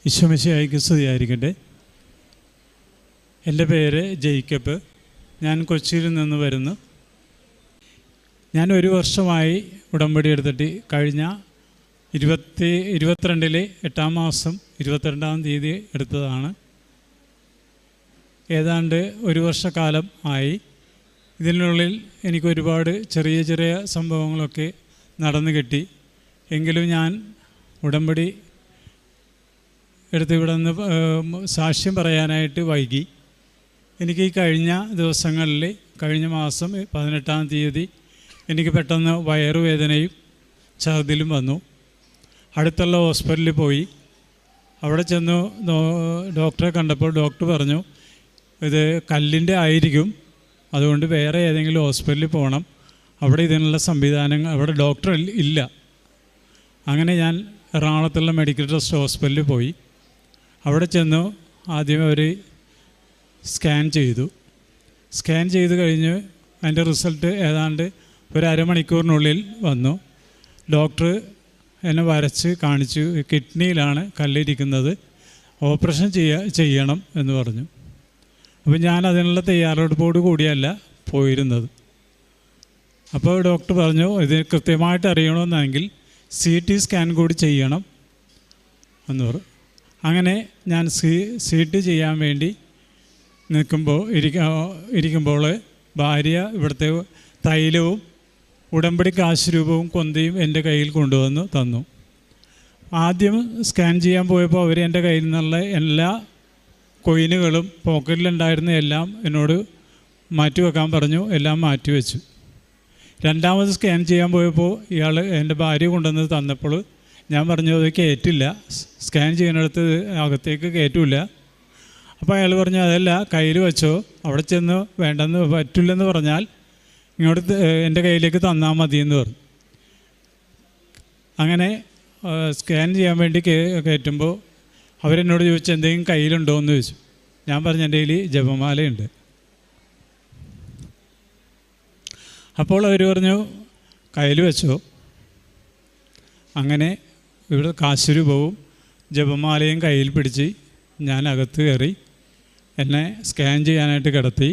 ഈശോ മിശിഹായ്ക്ക് സ്തുതിയായിരിക്കട്ടെ. എൻ്റെ പേര് ജേക്കബ്. ഞാൻ കൊച്ചിയിൽ നിന്ന് വരുന്നു. ഞാൻ 1 വർഷമായി ഉടമ്പടി എടുത്തിട്ട് കഴിഞ്ഞ 22 8-ാം മാസം 22-ാം തീയതി എടുത്തതാണ്. ഏതാണ്ട് 1 വർഷക്കാലം ആയി. ഇതിനുള്ളിൽ എനിക്ക് ഒരുപാട് ചെറിയ ചെറിയ സംഭവങ്ങളൊക്കെ നടന്നു കിട്ടി. എങ്കിലും ഞാൻ ഉടമ്പടി എടുത്ത് ഇവിടെ നിന്ന് സാക്ഷ്യം പറയാനായിട്ട് വൈകി. എനിക്ക് ഈ കഴിഞ്ഞ ദിവസങ്ങളിൽ, കഴിഞ്ഞ മാസം 18-ാം തീയതി എനിക്ക് പെട്ടെന്ന് വയറുവേദനയും ഛർദിലും വന്നു. അടുത്തുള്ള ഹോസ്പിറ്റലിൽ പോയി. അവിടെ ചെന്ന് ഡോക്ടറെ കണ്ടപ്പോൾ ഡോക്ടർ പറഞ്ഞു, ഇത് കല്ലിൻ്റെ ആയിരിക്കും, അതുകൊണ്ട് വേറെ ഏതെങ്കിലും ഹോസ്പിറ്റലിൽ പോകണം, അവിടെ ഇതിനുള്ള സംവിധാനങ്ങൾ, അവിടെ ഡോക്ടർ ഇല്ല. അങ്ങനെ ഞാൻ എറണാകുളത്തുള്ള മെഡിക്കൽ ട്രസ്റ്റ് ഹോസ്പിറ്റലിൽ പോയി. അവിടെ ചെന്നു ആദ്യം അവർ സ്കാൻ ചെയ്ത് കഴിഞ്ഞ് അതിൻ്റെ റിസൾട്ട് ഏതാണ്ട് ഒരു അരമണിക്കൂറിനുള്ളിൽ വന്നു. ഡോക്ടർ എന്നെ വരച്ച് കാണിച്ചു, കിഡ്നിയിലാണ് കല്ലിരിക്കുന്നത്, ഓപ്പറേഷൻ ചെയ്യണം എന്ന് പറഞ്ഞു. അപ്പോൾ ഞാൻ അതിനുള്ള തയ്യാറെടുപ്പോട് കൂടിയല്ല പോയിരുന്നത്. അപ്പോൾ ഡോക്ടർ പറഞ്ഞു, ഇത് കൃത്യമായിട്ട് അറിയണമെന്നെങ്കിൽ CT സ്കാൻ കൂടി ചെയ്യണം എന്ന് പറഞ്ഞു. അങ്ങനെ ഞാൻ CT ചെയ്യാൻ വേണ്ടി ഇരിക്കുമ്പോൾ ഭാര്യ ഇവിടുത്തെ തൈലവും ഉടമ്പടി കാശ് രൂപവും കൊന്തയും എൻ്റെ കയ്യിൽ കൊണ്ടുവന്ന് തന്നു. ആദ്യം സ്കാൻ ചെയ്യാൻ പോയപ്പോൾ അവർ എൻ്റെ കയ്യിൽ നിന്നുള്ള എല്ലാ കോയിനുകളും പോക്കറ്റിലുണ്ടായിരുന്ന എല്ലാം എന്നോട് മാറ്റിവെക്കാൻ പറഞ്ഞു. എല്ലാം മാറ്റിവെച്ചു. രണ്ടാമത് സ്കാൻ ചെയ്യാൻ പോയപ്പോൾ ഇയാൾ എൻ്റെ ഭാര്യ കൊണ്ടുവന്ന് തന്നപ്പോൾ ഞാൻ പറഞ്ഞു, അത് കയറ്റില്ല, സ്കാൻ ചെയ്യുന്നിടത്ത് അകത്തേക്ക് കയറ്റില്ല. അപ്പോൾ അയാൾ പറഞ്ഞു, അതല്ല, കയ്യിൽ വെച്ചോ, അവിടെ ചെന്ന് വേണ്ടെന്ന് പറ്റില്ലെന്ന് പറഞ്ഞാൽ ഇങ്ങോട്ട് എൻ്റെ കയ്യിലേക്ക് തന്നാൽ മതിയെന്ന് പറഞ്ഞു. അങ്ങനെ സ്കാൻ ചെയ്യാൻ വേണ്ടി കയറ്റുമ്പോൾ അവരെന്നോട് ചോദിച്ചു, എന്തെങ്കിലും കയ്യിലുണ്ടോ എന്ന് ചോദിച്ചു. ഞാൻ പറഞ്ഞു, എൻ്റെ കയ്യിൽ ജപമാലയുണ്ട്. അപ്പോൾ അവർ പറഞ്ഞു, കയ്യിൽ വെച്ചോ. അങ്ങനെ ഇവിടെ കാശുരൂപവും ജപമാലയും കയ്യിൽ പിടിച്ച് ഞാൻ അകത്ത് കയറി. എന്നെ സ്കാൻ ചെയ്യാനായിട്ട് കിടത്തി.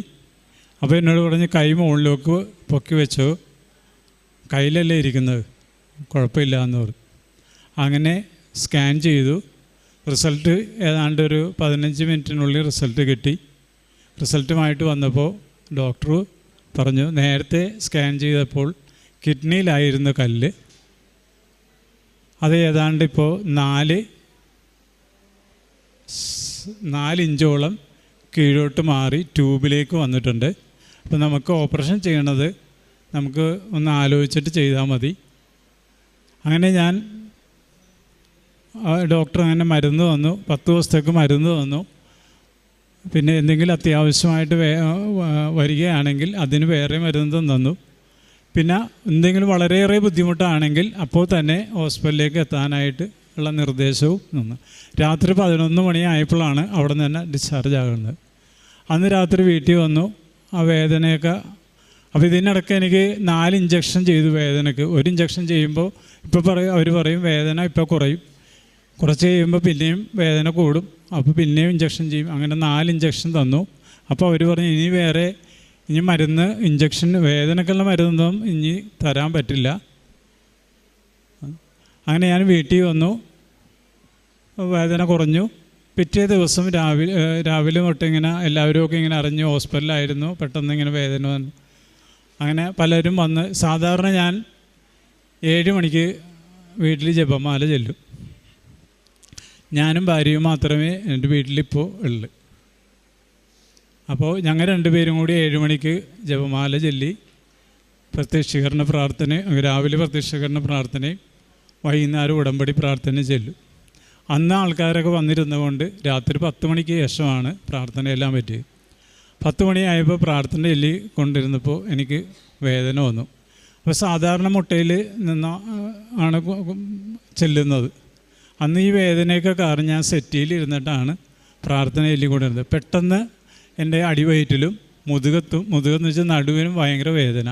അപ്പോൾ എന്നോട് പറഞ്ഞ്, കൈ മുകളിലേക്ക് പൊക്കി വെച്ചോ, കയ്യിലല്ലേ ഇരിക്കുന്നത്, കുഴപ്പമില്ല എന്ന് പറഞ്ഞു. അങ്ങനെ സ്കാൻ ചെയ്തു. റിസൾട്ട് ഏതാണ്ട് ഒരു 15 മിനിറ്റിനുള്ളിൽ റിസൾട്ട് കിട്ടി. റിസൾട്ടുമായിട്ട് വന്നപ്പോൾ ഡോക്ടർ പറഞ്ഞു, നേരത്തെ സ്കാൻ ചെയ്തപ്പോൾ കിഡ്നിയിലായിരുന്ന കല്ല് അത് ഏതാണ്ട് ഇപ്പോൾ 4 ഇഞ്ചോളം കീഴോട്ട് മാറി ട്യൂബിലേക്ക് വന്നിട്ടുണ്ട്. അപ്പോൾ നമുക്ക് ഓപ്പറേഷൻ ചെയ്യണത് നമുക്ക് ഒന്ന് ആലോചിച്ചിട്ട് ചെയ്താൽ മതി. അങ്ങനെ ഞാൻ ഡോക്ടർ അങ്ങനെ മരുന്ന് തന്നു, 10 ദിവസത്തേക്ക് മരുന്ന് തന്നു. പിന്നെ എന്തെങ്കിലും അത്യാവശ്യമായിട്ട് വരികയാണെങ്കിൽ അതിന് വേറെ മരുന്ന് തന്നു. പിന്നെ എന്തെങ്കിലും വളരെയേറെ ബുദ്ധിമുട്ടാണെങ്കിൽ അപ്പോൾ തന്നെ ഹോസ്പിറ്റലിലേക്ക് എത്താനായിട്ട് ഉള്ള നിർദ്ദേശവും തന്നു. രാത്രി 11 മണിയായപ്പോഴാണ് അവിടെ നിന്ന് തന്നെ ഡിസ്ചാർജ് ആകുന്നത്. അന്ന് രാത്രി വീട്ടിൽ വന്നു. ആ വേദനയൊക്കെ, അപ്പോൾ ഇതിനിടയ്ക്ക് എനിക്ക് 4 ഇഞ്ചക്ഷൻ ചെയ്തു വേദനയ്ക്ക്. 1 ഇഞ്ചക്ഷൻ ചെയ്യുമ്പോൾ അവർ പറയും വേദന ഇപ്പോൾ കുറയും, കുറച്ച് കഴിയുമ്പോൾ പിന്നെയും വേദന കൂടും, അപ്പോൾ പിന്നെയും ഇഞ്ചക്ഷൻ ചെയ്യും. അങ്ങനെ 4 ഇഞ്ചക്ഷൻ തന്നു. അപ്പോൾ അവർ പറഞ്ഞു, ഇനി മരുന്ന്, ഇഞ്ചക്ഷൻ, വേദനക്കുള്ള മരുന്നൊന്നും ഇനി തരാൻ പറ്റില്ല. അങ്ങനെ ഞാൻ വീട്ടിൽ വന്നു. വേദന കുറഞ്ഞു. പിറ്റേ ദിവസം രാവിലെ തൊട്ട് ഇങ്ങനെ എല്ലാവരും ഇങ്ങനെ അറിഞ്ഞു ഹോസ്പിറ്റലിലായിരുന്നു, പെട്ടെന്ന് ഇങ്ങനെ വേദന വന്നു. അങ്ങനെ പലരും വന്ന്, സാധാരണ ഞാൻ 7 മണിക്ക് വീട്ടിൽ ജപമാല ചെല്ലും. ഞാനും ഭാര്യയും മാത്രമേ എൻ്റെ വീട്ടിലിപ്പോൾ ഉള്ളൂ. അപ്പോൾ ഞങ്ങൾ 2 പേരും കൂടി 7 മണിക്ക് ജപമാല ചൊല്ലി പ്രത്യക്ഷീകരണ പ്രാർത്ഥന, രാവിലെ പ്രത്യക്ഷീകരണ പ്രാർത്ഥനയും വൈകുന്നേരം ഉടമ്പടി പ്രാർത്ഥന ചെല്ലും. അന്ന് ആൾക്കാരൊക്കെ വന്നിരുന്നതുകൊണ്ട് രാത്രി 10 മണിക്ക് ശേഷമാണ് പ്രാർത്ഥനയെല്ലാം പറ്റിയത്. 10 മണിയായപ്പോൾ പ്രാർത്ഥന ചൊല്ലി കൊണ്ടിരുന്നപ്പോൾ എനിക്ക് വേദന വന്നു. അപ്പോൾ സാധാരണ മുട്ടയിൽ ആണ് ചെല്ലുന്നത്. അന്ന് ഈ വേദനയൊക്കെ കാരണം ഞാൻ സെറ്റിയിലിരുന്നിട്ടാണ് പ്രാർത്ഥന ചൊല്ലിക്കൊണ്ടിരുന്നത്. പെട്ടെന്ന് എൻ്റെ അടിവയറ്റിലും മുതുകെന്ന് വെച്ചാൽ നടുവിനും ഭയങ്കര വേദന.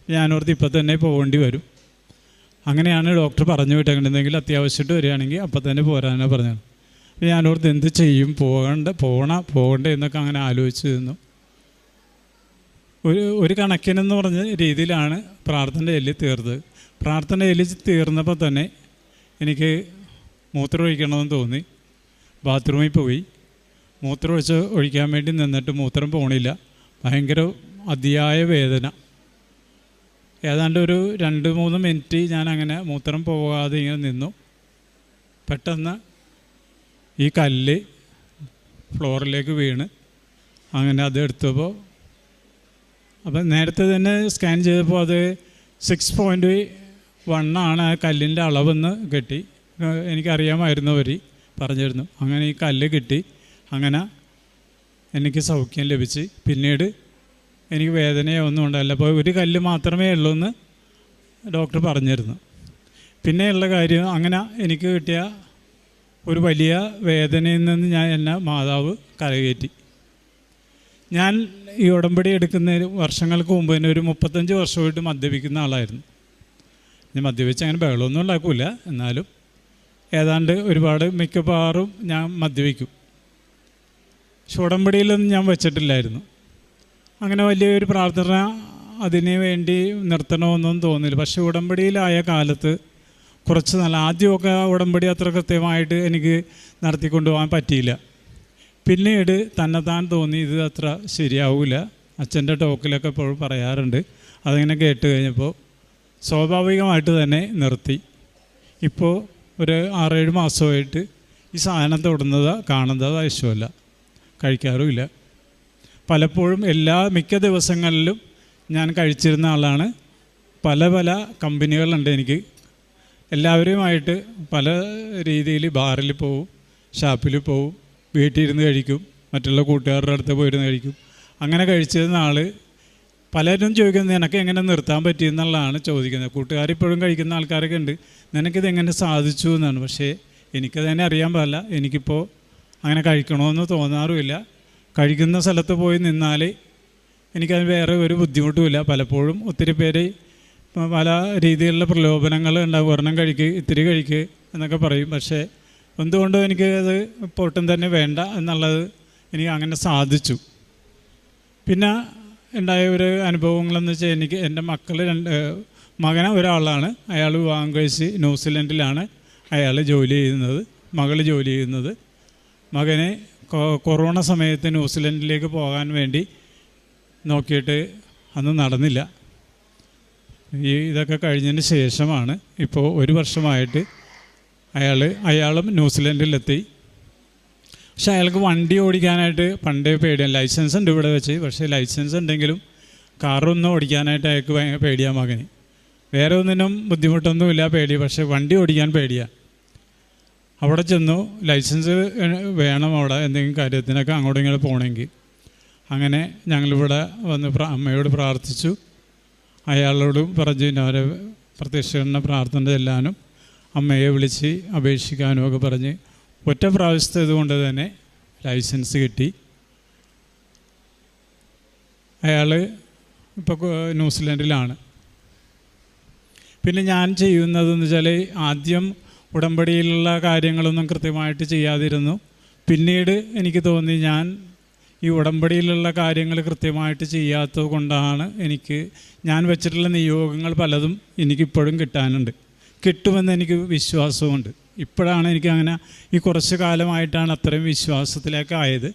ഞാനോർത്ത് ഇപ്പം തന്നെ പോകേണ്ടി വരും. അങ്ങനെയാണ് ഡോക്ടർ പറഞ്ഞു വിട്ടേണ്ടത്. എന്തെങ്കിലും അത്യാവശ്യമായിട്ട് വരികയാണെങ്കിൽ അപ്പം തന്നെ പോരാനാണ് പറഞ്ഞത്. ഞാനോർത്ത് എന്ത് ചെയ്യും, പോകണ്ടേ എന്നൊക്കെ അങ്ങനെ ആലോചിച്ച് നിന്നു. ഒരു കണക്കിനെന്ന് പറഞ്ഞ രീതിയിലാണ് പ്രാർത്ഥന ചൊല്ലി തീർന്നത്. പ്രാർത്ഥന ചൊല്ലി തീർന്നപ്പോൾ തന്നെ എനിക്ക് മൂത്രമൊഴിക്കണമെന്ന് തോന്നി. ബാത്റൂമിൽ പോയി മൂത്രം ഒഴിക്കാൻ വേണ്ടി നിന്നിട്ട് മൂത്രം പോണില്ല. ഭയങ്കര അതിയായ വേദന. ഏതാണ്ട് ഒരു 2-3 മിനിറ്റ് ഞാൻ അങ്ങനെ മൂത്രം പോകാതെ ഇങ്ങനെ നിന്നു. പെട്ടെന്ന് ഈ കല്ല് ഫ്ലോറിലേക്ക് വീണ്. അങ്ങനെ അത് എടുത്തപ്പോൾ, അപ്പം നേരത്തെ തന്നെ സ്കാൻ ചെയ്തപ്പോൾ അത് 6.1 ആണ് ആ കല്ലിൻ്റെ അളവെന്ന് കിട്ടി. എനിക്കറിയാമായിരുന്നവർ പറഞ്ഞിരുന്നു. അങ്ങനെ ഈ കല്ല് കിട്ടി. അങ്ങനെ എനിക്ക് സൗഖ്യം ലഭിച്ച്. പിന്നീട് എനിക്ക് വേദനയോ ഒന്നും ഉണ്ടായില്ല. അപ്പോൾ ഒരു കല്ല് മാത്രമേ ഉള്ളൂ എന്ന് ഡോക്ടർ പറഞ്ഞിരുന്നു. പിന്നെയുള്ള കാര്യം, അങ്ങനെ എനിക്ക് കിട്ടിയ ഒരു വലിയ വേദനയിൽ നിന്ന് എന്നെ മാതാവ് കരകയറ്റി. ഞാൻ ഈ ഉടമ്പടി എടുക്കുന്ന വർഷങ്ങൾക്ക് മുമ്പ് തന്നെ ഒരു 35 വർഷമായിട്ട് മദ്യപിക്കുന്ന ആളായിരുന്നു. ഞാൻ മദ്യപിച്ച് അങ്ങനെ ബഹളമൊന്നും ഉണ്ടാക്കില്ല, എന്നാലും ഏതാണ്ട് ഒരുപാട് മിക്കവാറും ഞാൻ മദ്യപിക്കും. പക്ഷെ ഉടമ്പടിയിലൊന്നും ഞാൻ വെച്ചിട്ടില്ലായിരുന്നു. അങ്ങനെ വലിയൊരു പ്രാർത്ഥന അതിന് വേണ്ടി നിർത്തണമെന്നൊന്നും തോന്നില്ല. പക്ഷെ ഉടമ്പടിയിലായ കാലത്ത് കുറച്ച് ആദ്യമൊക്കെ ഉടമ്പടി അത്ര കൃത്യമായിട്ട് എനിക്ക് നടത്തിക്കൊണ്ടു പോകാൻ പറ്റിയില്ല. പിന്നീട് തന്നെത്താൻ തോന്നി ഇത് അത്ര ശരിയാവില്ല. അച്ഛൻ്റെ ടോക്കിലൊക്കെ എപ്പോഴും പറയാറുണ്ട്. അതിങ്ങനെ കേട്ട് കഴിഞ്ഞപ്പോൾ സ്വാഭാവികമായിട്ട് തന്നെ നിർത്തി. ഇപ്പോൾ ഒരു 6-7 മാസമായിട്ട് ഈ സാധനം തൊടുന്നത് കാണുന്നത് ഇഷ്ടമല്ല, കഴിക്കാറുമില്ല. പലപ്പോഴും മിക്ക ദിവസങ്ങളിലും ഞാൻ കഴിച്ചിരുന്ന ആളാണ്. പല കമ്പനികളുണ്ട് എനിക്ക്. എല്ലാവരുമായിട്ട് പല രീതിയിൽ ബാറിൽ പോവും, ഷാപ്പിൽ പോവും, വീട്ടിലിരുന്ന് കഴിക്കും, മറ്റുള്ള കൂട്ടുകാരുടെ അടുത്ത് പോയിരുന്ന് കഴിക്കും. അങ്ങനെ കഴിച്ചിരുന്ന ആൾ പലരും ചോദിക്കുന്നത് നിനക്ക് എങ്ങനെ നിർത്താൻ പറ്റിയെന്നുള്ളതാണ് ചോദിക്കുന്നത്. കൂട്ടുകാരിപ്പോഴും കഴിക്കുന്ന ആൾക്കാരൊക്കെ ഉണ്ട്, നിനക്കിതെങ്ങനെ സാധിച്ചു എന്നാണ്. പക്ഷേ എനിക്കതന്നെ അറിയാൻ പാടില്ല. എനിക്കിപ്പോൾ അങ്ങനെ കഴിക്കണമെന്ന് തോന്നാറുമില്ല. കഴിക്കുന്ന സ്ഥലത്ത് പോയി നിന്നാൽ എനിക്കത് വേറെ ഒരു ബുദ്ധിമുട്ടുമില്ല. പലപ്പോഴും ഒത്തിരി പേര് പല രീതിയിലുള്ള പ്രലോഭനങ്ങൾ ഉണ്ടാകും. ഒരെണ്ണം കഴിക്കുക, ഇത്തിരി കഴിക്കുക എന്നൊക്കെ പറയും. പക്ഷേ എന്തുകൊണ്ടും എനിക്ക് അത് ഇപ്പോൾ ഒട്ടും തന്നെ വേണ്ട എന്നുള്ളത് എനിക്ക് അങ്ങനെ സാധിച്ചു. പിന്നെ ഉണ്ടായ ഒരു അനുഭവങ്ങളെന്ന് വെച്ചാൽ, എൻ്റെ മകൻ ഒരാളാണ്. അയാൾ വിവാഹം കഴിച്ച് ന്യൂസിലൻഡിലാണ് അയാൾ ജോലി ചെയ്യുന്നത്, മകൾ ജോലി ചെയ്യുന്നത്. മകനെ കൊറോണ സമയത്ത് ന്യൂസിലൻഡിലേക്ക് പോകാൻ വേണ്ടി നോക്കിയിട്ട് അന്ന് നടന്നില്ല. ഇതൊക്കെ കഴിഞ്ഞതിന് ശേഷമാണ് ഇപ്പോൾ 1 വർഷമായിട്ട് അയാളും ന്യൂസിലൻഡിലെത്തി. പക്ഷെ അയാൾക്ക് വണ്ടി ഓടിക്കാനായിട്ട് പണ്ടേ പേടിയാണ്. ലൈസൻസ് ഉണ്ട് ഇവിടെ വെച്ച്, പക്ഷേ ലൈസൻസ് ഉണ്ടെങ്കിലും കാറൊന്നും ഓടിക്കാനായിട്ട് അയാൾക്ക് ഭയങ്കര പേടിയാണ് മകന്. വേറെ ഒന്നിനും ബുദ്ധിമുട്ടൊന്നുമില്ല, പേടി. പക്ഷേ വണ്ടി ഓടിക്കാൻ പേടിയാണ്. അവിടെ ചെന്നു, ലൈസൻസ് വേണം അവിടെ എന്തെങ്കിലും കാര്യത്തിനൊക്കെ അങ്ങോട്ടും ഇങ്ങോട്ട് പോകണമെങ്കിൽ. അങ്ങനെ ഞങ്ങളിവിടെ വന്ന് അമ്മയോട് പ്രാർത്ഥിച്ചു. അയാളോടും പറഞ്ഞു അവരെ പ്രത്യക്ഷീകരണ പ്രാർത്ഥന ചെല്ലാനും അമ്മയെ വിളിച്ച് അപേക്ഷിക്കാനും ഒക്കെ പറഞ്ഞ് ഒറ്റ പ്രാവശ്യത്തെ ഇതുകൊണ്ട് തന്നെ ലൈസൻസ് കിട്ടി. അയാൾ ഇപ്പോൾ ന്യൂസിലൻഡിലാണ്. പിന്നെ ഞാൻ ചെയ്യുന്നതെന്ന് വെച്ചാൽ, ആദ്യം ഉടമ്പടിയിലുള്ള കാര്യങ്ങളൊന്നും കൃത്യമായിട്ട് ചെയ്യാതിരുന്നു. പിന്നീട് എനിക്ക് തോന്നി ഈ ഉടമ്പടിയിലുള്ള കാര്യങ്ങൾ കൃത്യമായിട്ട് ചെയ്യാത്തത് കൊണ്ടാണ് ഞാൻ വെച്ചിട്ടുള്ള നിയോഗങ്ങൾ പലതും എനിക്കിപ്പോഴും കിട്ടുമെന്ന് എനിക്ക് വിശ്വാസമുണ്ട്. ഇപ്പോഴാണ് എനിക്കങ്ങനെ ഈ കുറച്ച് കാലമായിട്ടാണ് അത്രയും വിശ്വാസത്തിലേക്ക് ആയത്.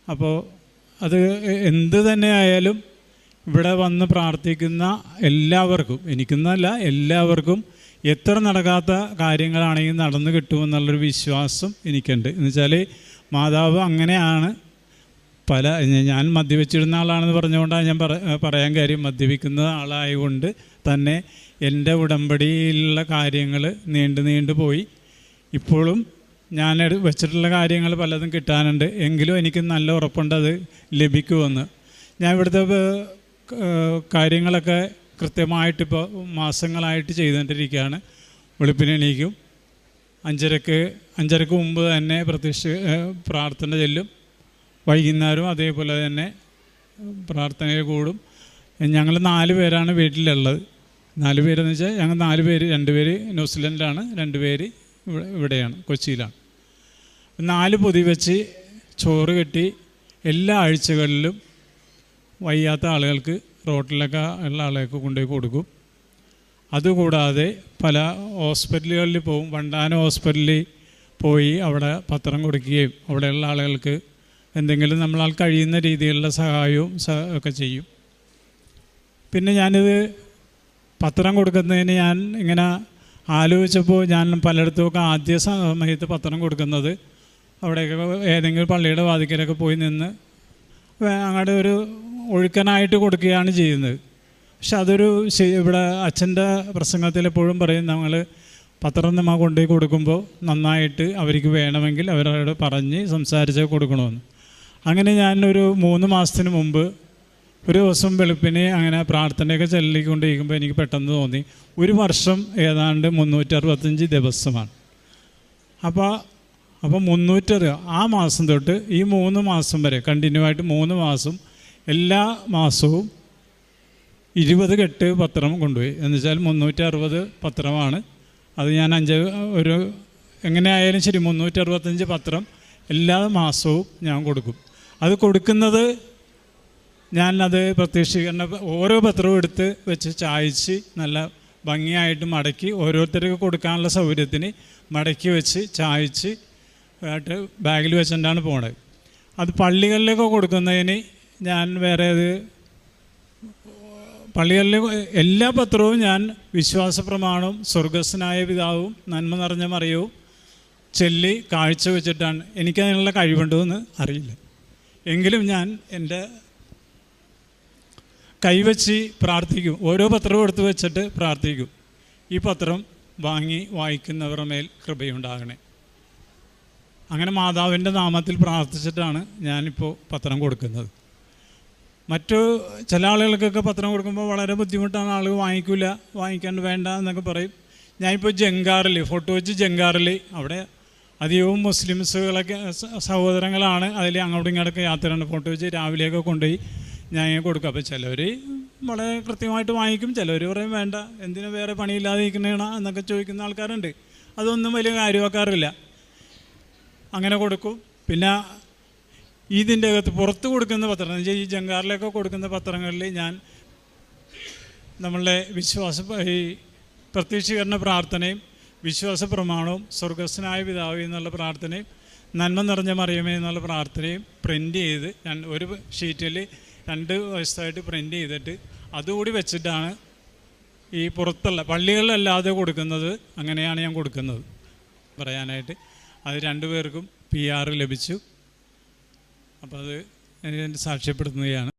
അപ്പോൾ അത് എന്ത് തന്നെ ആയാലും ഇവിടെ വന്ന് പ്രാർത്ഥിക്കുന്ന എല്ലാവർക്കും, എനിക്കെന്നല്ല എല്ലാവർക്കും, എത്ര നടക്കാത്ത കാര്യങ്ങളാണെങ്കിൽ നടന്നു കിട്ടുമെന്നുള്ളൊരു വിശ്വാസം എനിക്കുണ്ട്. എന്നുവെച്ചാൽ മാതാവ് അങ്ങനെയാണ്. ഞാൻ മദ്യപിച്ചിരുന്ന ആളാണെന്ന് പറഞ്ഞുകൊണ്ടാണ് ഞാൻ പറയാൻ കാര്യം. മദ്യപിക്കുന്ന ആളായതുകൊണ്ട് തന്നെ എൻ്റെ ഉടമ്പടിയിലുള്ള കാര്യങ്ങൾ നീണ്ടു പോയി. ഇപ്പോഴും ഞാൻ വെച്ചിട്ടുള്ള കാര്യങ്ങൾ പലതും കിട്ടാനുണ്ട്. എങ്കിലും എനിക്ക് നല്ല ഉറപ്പുണ്ട് അത് ലഭിക്കുമെന്ന്. ഞാൻ ഇവിടുത്തെ കാര്യങ്ങളൊക്കെ കൃത്യമായിട്ടിപ്പോൾ മാസങ്ങളായിട്ട് ചെയ്തുകൊണ്ടിരിക്കുകയാണ്. വെളുപ്പിന് എണീക്കും, 5:30 മുമ്പ് തന്നെ പ്രാർത്ഥന ചെല്ലും. വൈകുന്നേരവും അതേപോലെ തന്നെ പ്രാർത്ഥനയിൽ കൂടും. ഞങ്ങൾ 4 പേരാണ് വീട്ടിലുള്ളത്. 4 പേരെന്ന് വെച്ചാൽ ഞങ്ങൾ 4 പേര്, 2 പേര് ന്യൂസിലൻഡിലാണ്, 2 പേര് ഇവിടെയാണ്, കൊച്ചിയിലാണ്. 4 പൊതി വെച്ച് ചോറ് കെട്ടി എല്ലാ ആഴ്ചകളിലും വയ്യാത്ത ആളുകൾക്ക്, റോട്ടിലൊക്കെ ഉള്ള ആളുകൾക്ക് കൊണ്ടുപോയി കൊടുക്കും. അതുകൂടാതെ പല ഹോസ്പിറ്റലുകളിൽ പോവും. വണ്ടാനം ഹോസ്പിറ്റലിൽ പോയി അവിടെ പത്രം കൊടുക്കുകയും അവിടെയുള്ള ആളുകൾക്ക് എന്തെങ്കിലും നമ്മളാൽ കഴിയുന്ന രീതിയിലുള്ള സഹായവും ഒക്കെ ചെയ്യും. പിന്നെ ഞാനിത് പത്രം കൊടുക്കുന്നതിന് ഞാൻ ഇങ്ങനെ ആലോചിച്ചപ്പോൾ ഞാൻ പലയിടത്തുമൊക്കെ ആദ്യ സമയത്ത് പത്രം കൊടുക്കുന്നത് അവിടെയൊക്കെ ഏതെങ്കിലും പള്ളിയുടെ വാതിക്കലൊക്കെ പോയി നിന്ന് അങ്ങോട്ട് ഒരു ഒഴുക്കനായിട്ട് കൊടുക്കുകയാണ് ചെയ്യുന്നത്. പക്ഷെ അതൊരു ഇവിടെ അച്ഛൻ്റെ പ്രസംഗത്തിൽ എപ്പോഴും പറയും, നമ്മൾ പത്രം നമ്മൾ കൊണ്ടുപോയി കൊടുക്കുമ്പോൾ നന്നായിട്ട് അവർക്ക് വേണമെങ്കിൽ അവരോട് പറഞ്ഞ് സംസാരിച്ച് കൊടുക്കണമെന്ന്. അങ്ങനെ ഞാനൊരു 3 മാസത്തിന് മുമ്പ് ഒരു ദിവസം വെളുപ്പിനെ അങ്ങനെ പ്രാർത്ഥനയൊക്കെ ചൊല്ലിക്കൊണ്ടിരിക്കുമ്പോൾ എനിക്ക് പെട്ടെന്ന് തോന്നി, ഒരു വർഷം ഏതാണ്ട് 365 ദിവസമാണ്. അപ്പോൾ 360 ആ മാസം തൊട്ട് ഈ 3 മാസം വരെ കണ്ടിന്യൂ ആയിട്ട് 3 മാസം എല്ലാ മാസവും 20 കെട്ട് പത്രം കൊണ്ടുപോയി. എന്ന് വെച്ചാൽ 360 പത്രമാണ്. അത് ഞാൻ എങ്ങനെയായാലും ശരി 365 പത്രം എല്ലാ മാസവും ഞാൻ കൊടുക്കും. അത് കൊടുക്കുന്നത് ഞാനത് പ്രത്യക്ഷീകരണ ഓരോ പത്രവും എടുത്ത് വെച്ച് ചായച്ച് നല്ല ഭംഗിയായിട്ട് മടക്കി ഓരോരുത്തർക്ക് കൊടുക്കാനുള്ള സൗകര്യത്തിന് മടക്കി വെച്ച് ചായച്ച് ആയിട്ട് ബാഗിൽ വെച്ചിട്ടാണ് പോണത്. അത് പള്ളികളിലൊക്കെ കൊടുക്കുന്നതിന് ഞാൻ വേറെ പള്ളികളിലെ എല്ലാ പത്രവും ഞാൻ വിശ്വാസ പ്രമാണവും സ്വർഗസ്വനായ പിതാവും നന്മ നിറഞ്ഞ മറിയവും ചൊല്ലി കാഴ്ച വെച്ചിട്ടാണ്. എനിക്കതിനുള്ള കഴിവുണ്ടോയെന്ന് അറിയില്ല, എങ്കിലും ഞാൻ എൻ്റെ കൈവച്ച് പ്രാർത്ഥിക്കും. ഓരോ പത്രവും എടുത്ത് വെച്ചിട്ട് പ്രാർത്ഥിക്കും, ഈ പത്രം വാങ്ങി വായിക്കുന്നവരുടെ മേൽ കൃപയുണ്ടാകണേ. അങ്ങനെ മാതാവിൻ്റെ നാമത്തിൽ പ്രാർത്ഥിച്ചിട്ടാണ് ഞാനിപ്പോൾ പത്രം കൊടുക്കുന്നത്. ചില ആളുകൾക്കൊക്കെ പത്രം കൊടുക്കുമ്പോൾ വളരെ ബുദ്ധിമുട്ടാണ്, ആളുകൾ വാങ്ങിക്കില്ല, വാങ്ങിക്കാണ്ട് വേണ്ട എന്നൊക്കെ പറയും. ഞാനിപ്പോൾ ജങ്കാറിൽ ഫോട്ടോ വെച്ച് ജങ്കാറിൽ അവിടെ അധികവും മുസ്ലിംസുകളൊക്കെ സഹോദരങ്ങളാണ്, അതിൽ അങ്ങോട്ടും ഇങ്ങോട്ടൊക്കെ യാത്രയാണ്. ഫോട്ടോ വെച്ച് രാവിലെയൊക്കെ കൊണ്ടുപോയി ഞാൻ കൊടുക്കും. അപ്പോൾ ചിലവർ വളരെ കൃത്യമായിട്ട് വാങ്ങിക്കും, ചിലവർ പറയും വേണ്ട, എന്തിനു വേറെ പണിയില്ലാതെ ഇരിക്കണേണ എന്നൊക്കെ ചോദിക്കുന്ന ആൾക്കാരുണ്ട്. അതൊന്നും വലിയ കാര്യമാക്കാറില്ല, അങ്ങനെ കൊടുക്കും. പിന്നെ ഇതിൻ്റെ അകത്ത് പുറത്ത് കൊടുക്കുന്ന പത്രം, ഈ ജങ്കാറിലൊക്കെ കൊടുക്കുന്ന പത്രങ്ങളിൽ ഞാൻ നമ്മളുടെ ഈ പ്രത്യക്ഷീകരണ പ്രാർത്ഥനയും വിശ്വാസ പ്രമാണവും സ്വർഗസ്വനായ പിതാവ് എന്നുള്ള പ്രാർത്ഥനയും നന്മ നിറഞ്ഞ മറിയമേ എന്നുള്ള പ്രാർത്ഥനയും പ്രിൻ്റ് ചെയ്ത് ഞാൻ ഒരു ഷീറ്റിൽ 2 വശത്തായിട്ട് പ്രിൻ്റ് ചെയ്തിട്ട് അതുകൂടി വെച്ചിട്ടാണ് ഈ പുറത്തുള്ള പള്ളികളിലല്ലാതെ കൊടുക്കുന്നത്. അങ്ങനെയാണ് ഞാൻ കൊടുക്കുന്നത് പറയാനായിട്ട്. അത് 2 പേർക്കും PR ലഭിച്ചു. അപ്പോൾ അത് സാക്ഷ്യപ്പെടുത്തുകയാണ്.